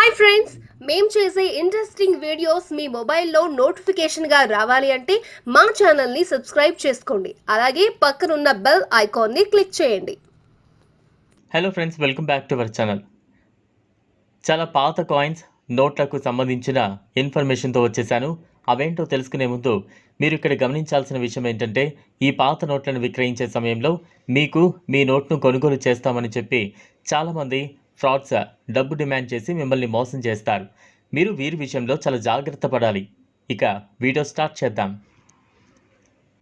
Hi friends, మేము చేసే interesting videos మీ మొబైల్లో నోటిఫికేషన్గా రావాలి అంటే మా ఛానల్ని సబ్స్క్రైబ్ చేసుకోండి. అలాగే పక్కనున్న బెల్ ఐకాన్ని క్లిక్ చేయండి. Hello friends, welcome back to our channel. చాలా పాత కాయిన్స్, నోట్లకు సంబంధించిన ఇన్ఫర్మేషన్తో వచ్చేసాను. అవేంటో తెలుసుకునే ముందు మీరు ఇక్కడ గమనించాల్సిన విషయం ఏంటంటే, ఈ పాత నోట్లను విక్రయించే సమయంలో మీకు మీ నోట్ను కొనుగోలు చేస్తామని చెప్పి చాలామంది ఫ్రాడ్స్ డబ్బు డిమాండ్ చేసి మిమ్మల్ని మోసం చేస్తారు. మీరు వీరి విషయంలో చాలా జాగ్రత్త పడాలి. ఇక వీడియో స్టార్ట్ చేద్దాం.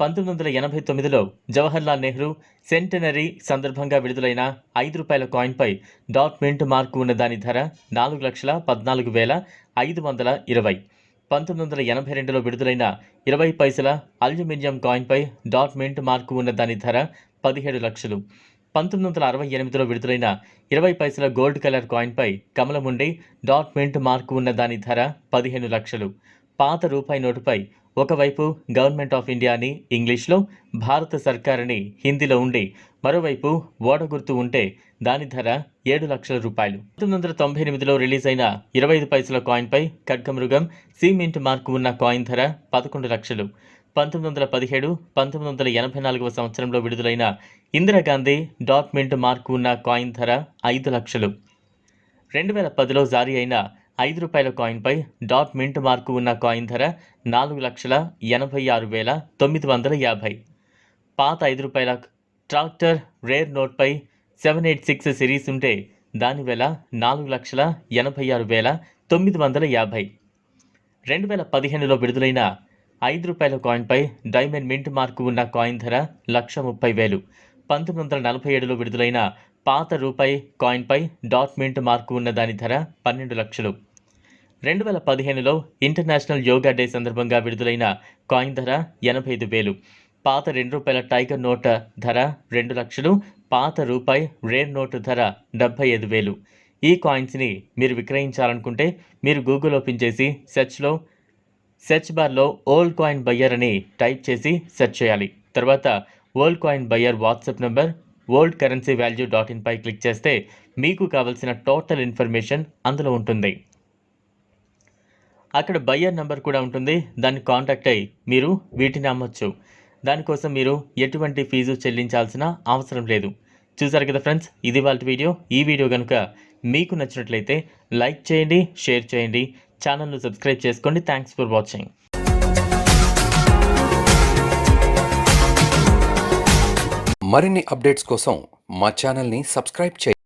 1989లో జవహర్లాల్ నెహ్రూ సెంటనరీ సందర్భంగా విడుదలైన ₹5 కాయిన్పై డాట్ మింట్ మార్కు ఉన్న దాని ధర 4,14,520. 1982లో విడుదలైన 20 పైసల అల్యూమినియం కాయిన్పై డాట్ మింట్ మార్కు ఉన్న దాని ధర 17 లక్షలు. 1968లో విడుదలైన 20 పైసల గోల్డ్ కలర్ కాయిన్పై కమలం ఉండి డాట్ మింట్ మార్కు ఉన్న దాని ధర 15 లక్షలు. పాత రూపాయి నోటుపై ఒకవైపు గవర్నమెంట్ ఆఫ్ ఇండియా అని ఇంగ్లీష్లో, భారత సర్కార్ అని హిందీలో ఉండి మరోవైపు ఓడ గుర్తు ఉంటే దాని ధర 7 లక్షల రూపాయలు. 1998లో రిలీజ్ అయిన 25 పైసల కాయిన్పై ఖడ్గమృగం సిమింట్ మార్కు ఉన్న కాయిన్ ధర 11 లక్షలు. 1917, 1984వ సంవత్సరంలో విడుదలైన ఇందిరాగాంధీ డాట్ మింట్ మార్కు ఉన్న కాయిన్ ధర 5 లక్షలు. 2010లో జారీ అయిన ₹5 కాయిన్పై డాట్ మింట్ మార్కు ఉన్న కాయిన్ ధర 4,86,950. పాత ₹5 ట్రాక్టర్ రేర్ నోట్పై 786 సిరీస్ ఉంటే దాని వెల 4,86,950. 2015లో విడుదలైన ₹5 కాయిన్పై డైమండ్ మింట్ మార్కు ఉన్న కాయిన్ ధర 1,30,000. 1947లో విడుదలైన పాత రూపాయి కాయిన్పై డాట్ మింట్ మార్కు ఉన్న దాని ధర 12 లక్షలు. 2015లో ఇంటర్నేషనల్ యోగా డే సందర్భంగా విడుదలైన కాయిన్ ధర 85,000. పాత ₹2 టైగర్ నోట్ ధర 2 లక్షలు. పాత రూపాయి రేర్ నోటు ధర 75,000. ఈ కాయిన్స్ని మీరు విక్రయించాలనుకుంటే మీరు గూగుల్ ఓపెన్ చేసి సెర్చ్ బార్లో ఓల్డ్ కాయిన్ బయ్యర్ అని టైప్ చేసి సెర్చ్ చేయాలి. తర్వాత old coin buyer WhatsApp number worldcurrencyvalue.in పై క్లిక్ చేస్తే మీకు కావలసిన టోటల్ ఇన్ఫర్మేషన్ అందులో ఉంటుంది. అక్కడ బయ్యర్ నెంబర్ కూడా ఉంటుంది. దాన్ని కాంటాక్ట్ అయ్యి మీరు వీటిని అమ్మొచ్చు. దానికోసం మీరు ఎటువంటి ఫీజు చెల్లించాల్సిన అవసరం లేదు. చూసారు కదా ఫ్రెండ్స్, ఇది వాళ్ళ వీడియో. ఈ వీడియో కనుక మీకు నచ్చినట్లయితే లైక్ చేయండి, షేర్ చేయండి, ఛానల్ను సబ్స్క్రైబ్ చేసుకోండి. Thanks for watching. మరిన్ని అప్డేట్స్ కోసం మా ఛానల్ని సబ్స్క్రైబ్ చేయండి.